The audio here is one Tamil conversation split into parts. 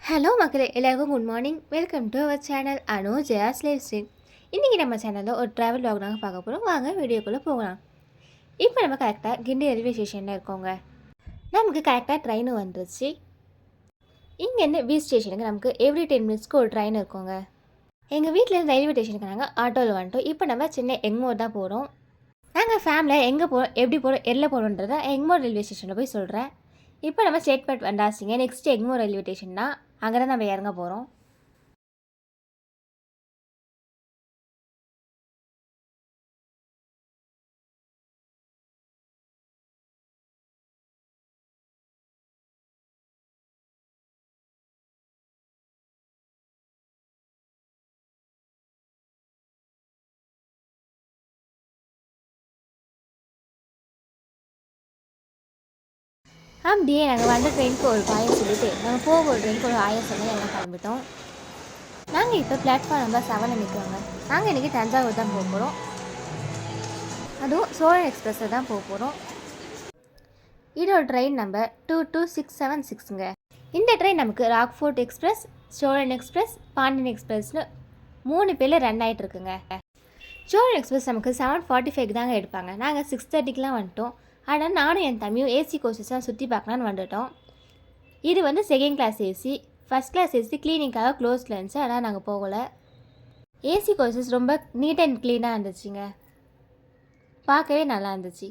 ஹலோ மக்களே, எல்லாருக்கும் good morning. Welcome to our channel Anu Jaya's lifestyle. இன்றைக்கி நம்ம சேனலில் ஒரு ட்ராவல் vlog நாங்கள் பார்க்க போகிறோம். வாங்க வீடியோக்குள்ளே போகலாம். இப்போ நம்ம கரெக்டாக கிண்டி ரயில்வே ஸ்டேஷனில் இருக்கோங்க. நமக்கு கரெக்டாக ட்ரெயின் வந்துருச்சு. இங்கேருந்து பீச் ஸ்டேஷனுக்கு நமக்கு எவ்ரி 10 மினிட்ஸ்க்கு ஒரு ட்ரெயின் இருக்குங்க. எங்கள் வீட்டிலேருந்து ரயில்வே ஸ்டேஷனுக்கு நாங்கள் ஆட்டோவில் வந்துட்டோம். இப்போ நம்ம சென்னை எக்மோர் தான் போகிறோம். நாங்கள் ஃபேமிலியாக எங்கே போகிறோம், எப்படி போகிறோம், எதில் போகிறோன்றதை எக்மோர் ரயில்வே ஸ்டேஷனில் போய் சொல்கிறேன். இப்போ நம்ம ஸ்டேட்மெண்ட் வந்தாச்சுங்க. நெக்ஸ்ட் எக்மோர் ரயில்வே ஸ்டேஷன் தான். அங்கே தான் நம்ம இறங்க போகிறோம். அப்படியே நாங்கள் வந்த ட்ரெயினுக்கு ஒரு பாயம் சொல்லிவிட்டு நாங்கள் போக ஒரு ட்ரெயினுக்கு ஒரு ஆயம் சொல்லி எல்லாம் கிளம்பிட்டோம். நாங்கள் இப்போ பிளாட்ஃபார்ம் நம்பர் 7 நிற்கிறோங்க. நாங்கள் இன்றைக்கி தஞ்சாவூர் தான் போக போகிறோம். அதுவும் சோழன் எக்ஸ்பிரஸில் தான் போக போகிறோம். இதோட ட்ரெயின் நம்பர் 22676ங்க. இந்த ட்ரெயின் நமக்கு Rockfort express, Cholan express, Pandian எக்ஸ்பிரஸ்னு 3 பேரில் ரன் ஆகிட்டு இருக்குங்க. சோழன் எக்ஸ்பிரஸ் நமக்கு 7:45க்கு தாங்க எடுப்பாங்க. நாங்கள் 6:30க்கெலாம் வந்துட்டோம். ஆனால் நானும் என் தம்பியும் ஏசி கோச்சஸாக சுற்றி பார்க்கலான்னு வந்துட்டோம். இது வந்து second class AC. First class AC க்ளீனிங்காக க்ளோஸில் இருந்துச்சு. ஆனால் நாங்கள் போகலை. ஏசி கோச்சஸ் ரொம்ப நீட் அண்ட் க்ளீனாக இருந்துச்சுங்க. பார்க்கவே நல்லா இருந்துச்சு.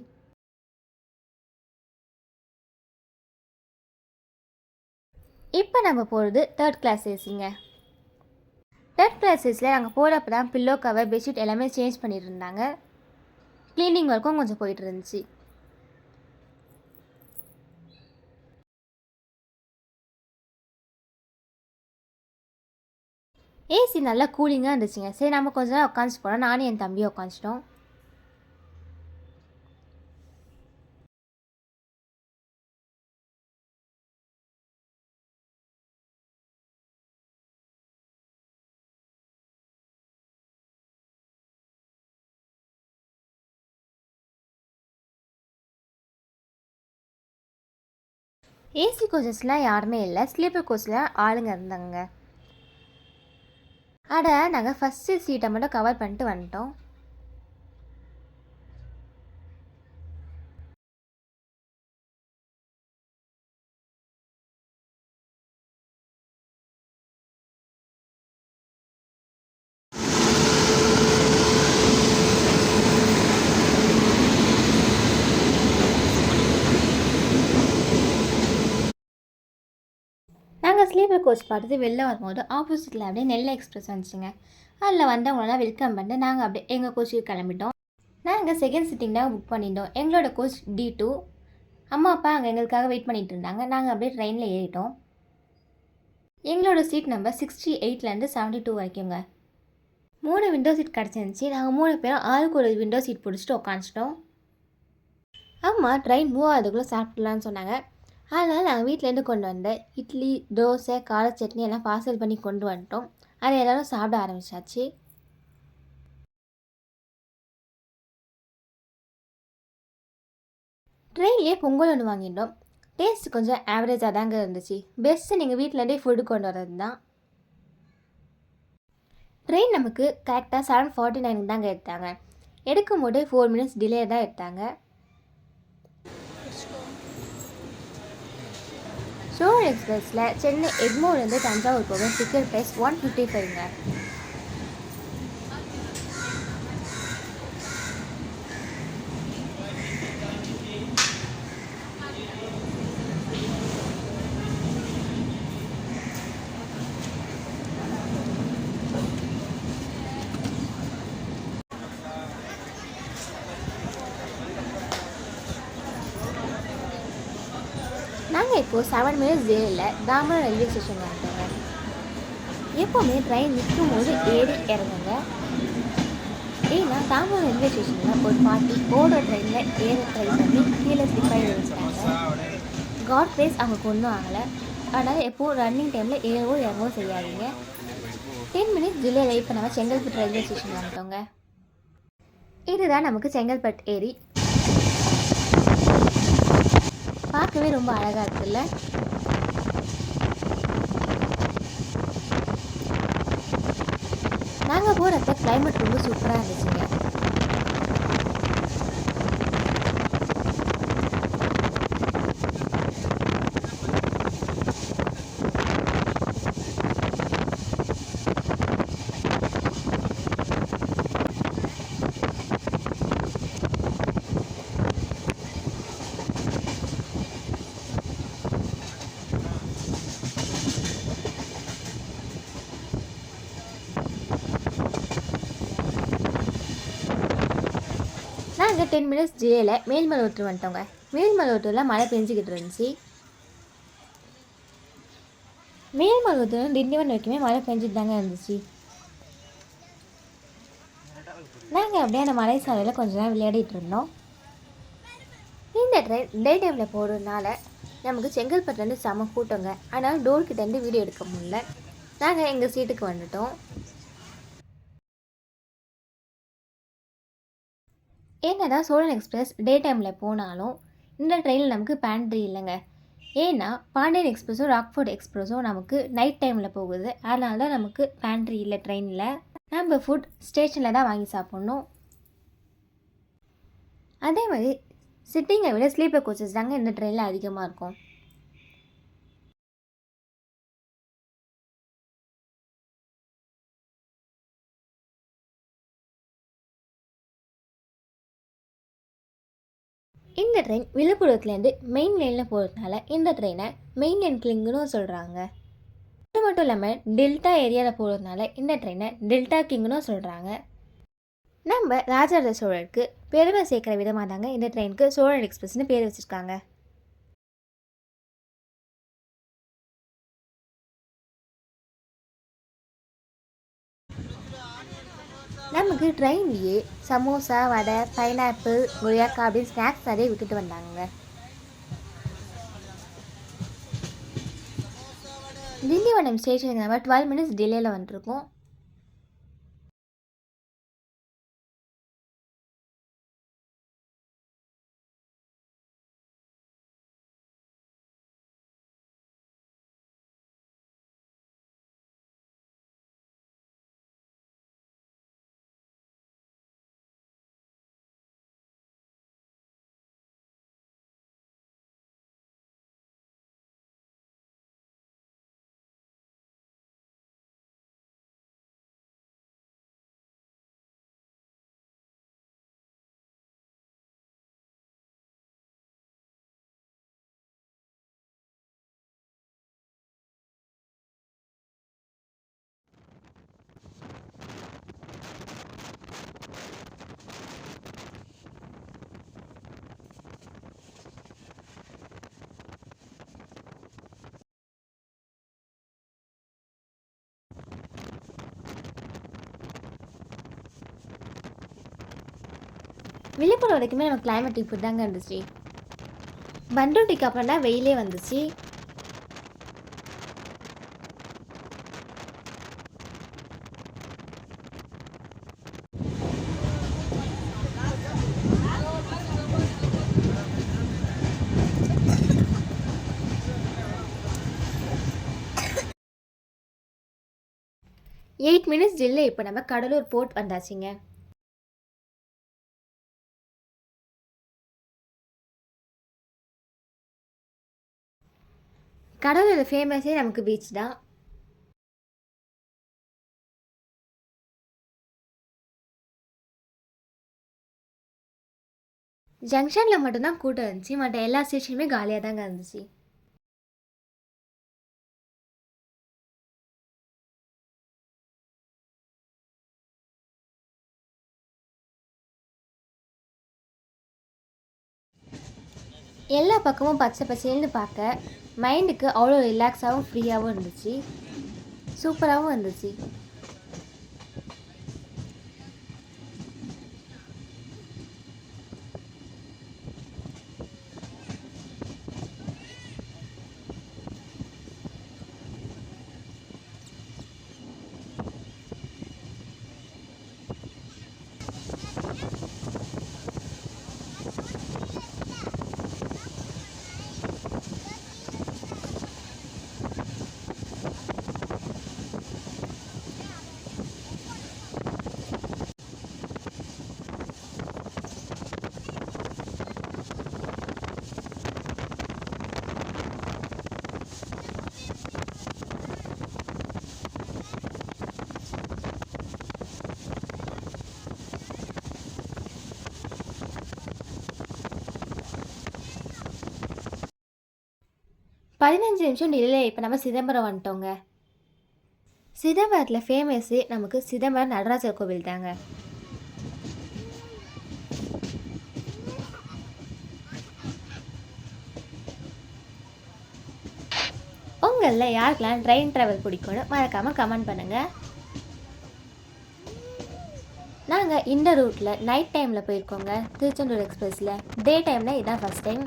இப்போ நம்ம போகிறது தேர்ட் கிளாஸ் ஏசிங்க. தேர்ட் கிளாஸ் ஏசியில் நாங்கள் போகிறப்ப தான் பில்லோ கவர், பெட்ஷீட் எல்லாமே சேஞ்ச் பண்ணிட்டு இருந்தாங்க. க்ளீனிங் ஒர்க்கும் கொஞ்சம் போயிட்டு இருந்துச்சு. ஏசி நல்லா கூலிங்காக இருந்துச்சுங்க. சரி, நம்ம கொஞ்ச நேரம் உட்காந்துச்சு போனோம். நானும் என் தம்பியும் உட்காந்துட்டோம். ஏசி கோச்சஸ்லாம் யாருமே இல்லை. ஸ்லீப்பர் கோச்சில் ஆளுங்க இருந்தாங்க. நாங்கள் ஃபஸ்ட்டு சீட்டை மட்டும் கவர் பண்ணிட்டு வந்துட்டோம். நாங்கள் ஸ்லீப்பர் கோச் பார்த்துட்டு வெளில வரும்போது ஆப்போசிட்டில் அப்படியே நெல்லை எக்ஸ்பிரஸ் வந்துச்சுங்க. அதில் வந்தவங்களெல்லாம் வெல்கம் பண்ணிட்டு நாங்கள் அப்படியே எங்கள் கோச்சுக்கு கிளம்பிட்டோம். நாங்கள் செகண்ட் சிட்டிங் தான் புக் பண்ணிட்டோம். எங்களோட கோச் D2. அம்மா அப்பா அங்கே எங்களுக்காக வெயிட் பண்ணிகிட்டு இருந்தாங்க. நாங்கள் அப்படியே ட்ரெயினில் ஏறிட்டோம். எங்களோட சீட் நம்பர் 68லேருந்து 72 வரைக்குங்க. 3 விண்டோ சீட் கிடச்சிருந்துச்சி. நாங்கள் 3 பேரும் ஆளுக்கு ஒரு விண்டோ சீட் பிடிச்சிட்டு உட்காந்துட்டோம். அம்மா ட்ரெயின் மூவ் ஆகிறதுக்குள்ளே சாப்பிட்லான்னு சொன்னாங்க. அதனால் நாங்கள் வீட்டிலேருந்து கொண்டு வந்த இட்லி, தோசை, கார சட்னி எல்லாம் பார்சல் பண்ணி கொண்டு வந்துட்டோம். அதை எல்லோரும் சாப்பிட ஆரம்பிச்சாச்சு. ட்ரெயின்லேயே பொங்கல் ஒன்று வாங்கிட்டோம். டேஸ்ட் கொஞ்சம் ஆவரேஜாக தாங்க இருந்துச்சு. பெஸ்ட்டு நீங்கள் வீட்டிலேருந்தே ஃபுட்டு கொண்டு வர்றது தான். ட்ரெயின் நமக்கு கரெக்டாக 7:49 தாங்க எடுத்தாங்க. எடுக்கும் போதே 4 மினிட்ஸ் டிலே தான் எடுத்தாங்க. சோழன் எக்ஸ்பிரஸில் சென்னை எக்மோர்லேருந்து தஞ்சாவூர் போக டிக்கெட் ப்ரைஸ் 155ங்க. நாங்கள் இப்போது 7 மினிட்ஸ் டிலேயில் தாம்பரம் ரயில்வே ஸ்டேஷன் வந்துட்டோங்க. எப்போவுமே ட்ரெயின் நிற்கும் போது ஏறி இறங்குங்க. ஏன்னா தாம்பரம் ரயில்வே ஸ்டேஷனில் ஒரு பாட்டி ஓடுற ட்ரெயினில் ஏற ட்ரை பண்ணி கீழே ஸ்லிப்பாகி வச்சுட்டாங்க. காட் ப்ளேஸ் அவங்க ஒன்றும் ஆகலை. அதனால் எப்போது ரன்னிங் டைமில் ஏறவோ இறங்கவோ செய்யாதீங்க. 10 மினிட்ஸ் டிலேயில் இப்போ நம்ம செங்கல்பட்டு ரயில்வே ஸ்டேஷன் வந்துட்டோங்க. இதுதான் நமக்கு செங்கல்பட்டு ஏரி. பார்க்கவே ரொம்ப அழகாக இருக்குல்ல. நாங்கள் போகிறப்ப கிளைமேட் ரொம்ப சூப்பராக இருந்துச்சுங்க. நாங்கள் 10 மினிட்ஸ் டிலேயில் மேல்மலையத்தூர் வந்துட்டோங்க. மேல்மலையத்தூரில் மழை பெஞ்சிக்கிட்டு இருந்துச்சு. மேல்மலையத்தூர் திண்டிவனம் வரைக்குமே மழை பெஞ்சிட்டு தாங்க இருந்துச்சு. நாங்கள் அப்படியே அந்த மலை சாலையில் கொஞ்ச நேரம் விளையாடிட்டு இருந்தோம். இந்த ட்ரெயின் டே டைமில் போகிறதுனால நமக்கு செங்கல்பட்டுலேருந்து செம கூட்டங்க. ஆனால் டோர்கிட்டேருந்து வீடியோ எடுக்க முடியல. நாங்கள் எங்கள் சீட்டுக்கு வந்துட்டோம். என்னதான் சோழன் எக்ஸ்பிரஸ் டே டைமில் போனாலும் இந்த ட்ரெயினில் நமக்கு பேண்ட்ரி இல்லைங்க. ஏன்னா பாண்டியன் எக்ஸ்பிரஸும் ராக்ஃபோர்ட் எக்ஸ்பிரஸும் நமக்கு நைட் டைமில் போகுது. அதனால தான் நமக்கு பேண்ட்ரி இல்லை ட்ரெயினில். நம்ம ஃபுட் ஸ்டேஷனில் தான் வாங்கி சாப்பிட்ணும். அதே மாதிரி சிட்டிங்கை விட ஸ்லீப்பர் கோச்சஸ் தாங்க இந்த ட்ரெயினில் அதிகமாக இருக்கும். இந்த ட்ரெயின் விழுப்புரத்துலேருந்து மெயின் லைனில் போகிறதுனால இந்த ட்ரெயினை மெயின் லைன் கிங்னு சொல்கிறாங்க. அது மட்டும் இல்லாமல் டெல்டா ஏரியாவில் போகிறதுனால இந்த ட்ரெயினை டெல்டா கிங்னு சொல்கிறாங்க. நம்ம ராஜராஜ சோழருக்கு பெருமை சேர்க்குற விதமாக தாங்க இந்த ட்ரெயினுக்கு சோழன் எக்ஸ்பிரஸ்னு பேர் வச்சுருக்காங்க. நமக்கு ட்ரெயின்லேயே சமோசா, வடை, பைனாப்பிள், கொய்யாக்கா அப்படின்னு ஸ்நாக்ஸ் நிறைய விட்டுட்டு வந்தாங்க. திண்டிவனம் ஸ்டேஷனுக்கு நம்ம 12 மினிட்ஸ் டிலேயில் வந்துருக்கோம். விழுப்புரம் வரைக்குமே நம்ம கிளைமேட் இப்படி தாங்க இருந்துச்சு. பண்ருட்டிக்கு அப்புறம் தான் வெயிலே வந்துச்சு. எயிட் மினிட்ஸ் டிலே இப்போ நம்ம கடலூர் போர்ட் வந்தாச்சுங்க. கடலூர் ஃபேமஸே நமக்கு பீச் தான். ஜங்ஷனில் மட்டும்தான் கூட்டம் இருந்துச்சு. மற்ற எல்லா ஸ்டேஷனுமே காலியாக தாங்க இருந்துச்சு. எல்லா பக்கமும் பச்சை பச்சைன்னு பார்க்க மைண்டுக்கு அவ்வளோ ரிலாக்ஸாகவும் ஃப்ரீயாகவும் இருந்துச்சு. சூப்பராகவும் இருந்துச்சு. 15 நிமிஷம் டிலே. இப்போ நம்ம சிதம்பரம் வந்துட்டோங்க. சிதம்பரத்தில் ஃபேமஸ்ஸு நமக்கு சிதம்பரம் நடராஜர் கோவில் தாங்க. உங்களில் யாருக்கெல்லாம் ட்ரெயின் ட்ராவல் பிடிக்கும்னு மறக்காமல் கமெண்ட் பண்ணுங்கள். நாங்கள் இந்த ரூட்டில் நைட் டைமில் போயிருக்கோங்க. திருச்செந்தூர் எக்ஸ்பிரஸில். டே டைமில் இதுதான் ஃபஸ்ட் டைம்.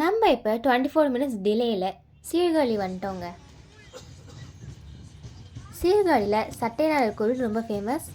நம்ம இப்போ 24 மினிட்ஸ் டிலேயில் சீர்காழி வந்துட்டோங்க. சீர்காழியில் சட்டைநாதர் கோவில் ரொம்ப ஃபேமஸ்.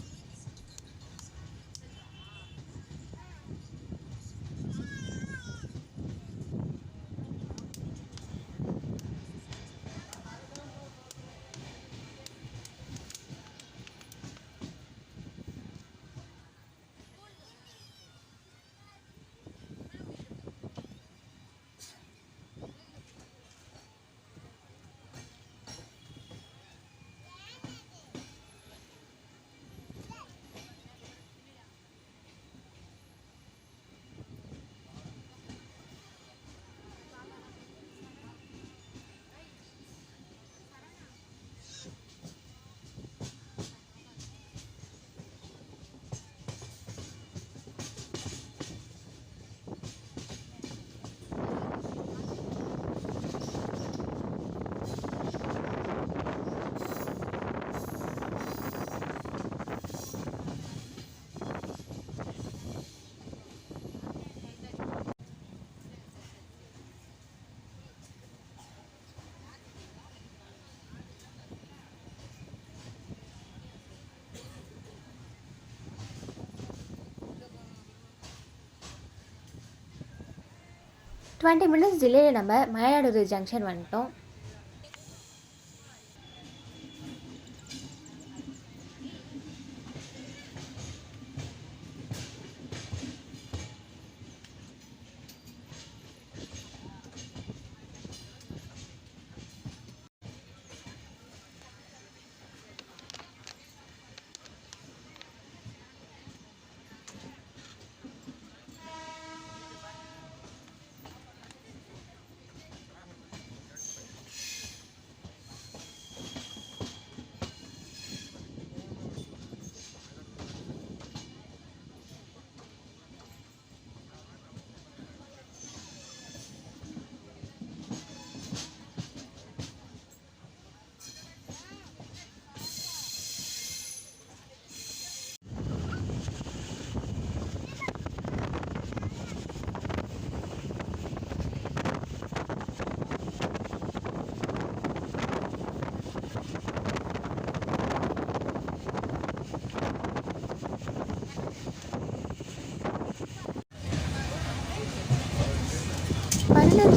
டுவெண்ட்டி மினிட்ஸ் டிலேயில் நம்ம மயிலாடுதுறை ஜங்ஷன் வந்துட்டோம்.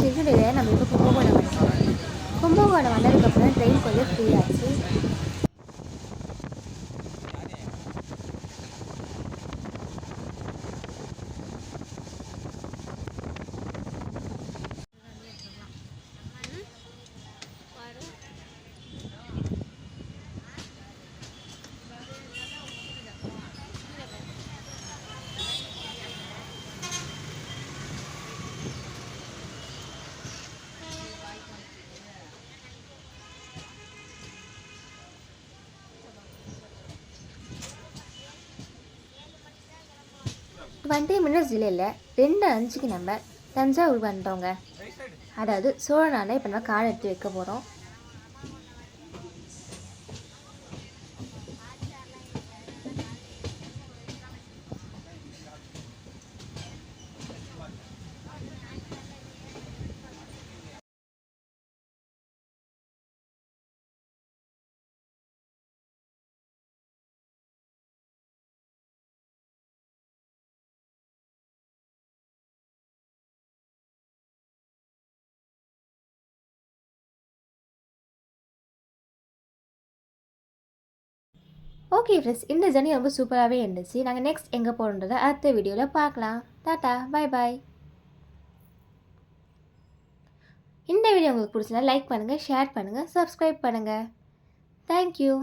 சிறுடிலே நம்ம இப்போ கும்பகோணம் வந்துட்டோம். கும்பகோணம் வந்ததுக்கப்புறம் ட்ரெயின் கொஞ்சம் ஃப்ரீ ஆச்சு. டுவெண்ட்டி மினிட்ஸ் டிலேயில் 2:05 நம்ம தஞ்சாவூர் வந்துட்டோங்க. அதாவது சோழனால இப்போ நம்ம கார் எடுத்து வைக்க போகிறோம். ஓகே ஃப்ரெண்ட்ஸ், இந்த ஜர்னி ரொம்ப சூப்பராகவே இருந்துச்சு. நாங்கள் நெக்ஸ்ட் எங்கே போகிறோன்றதை அடுத்த வீடியோவில் பார்க்கலாம். Tata, bye bye. இந்த வீடியோ உங்களுக்கு பிடிச்சிருந்தா லைக் பண்ணுங்கள், ஷேர் பண்ணுங்கள், சப்ஸ்கிரைப் பண்ணுங்கள். தேங்க்யூ.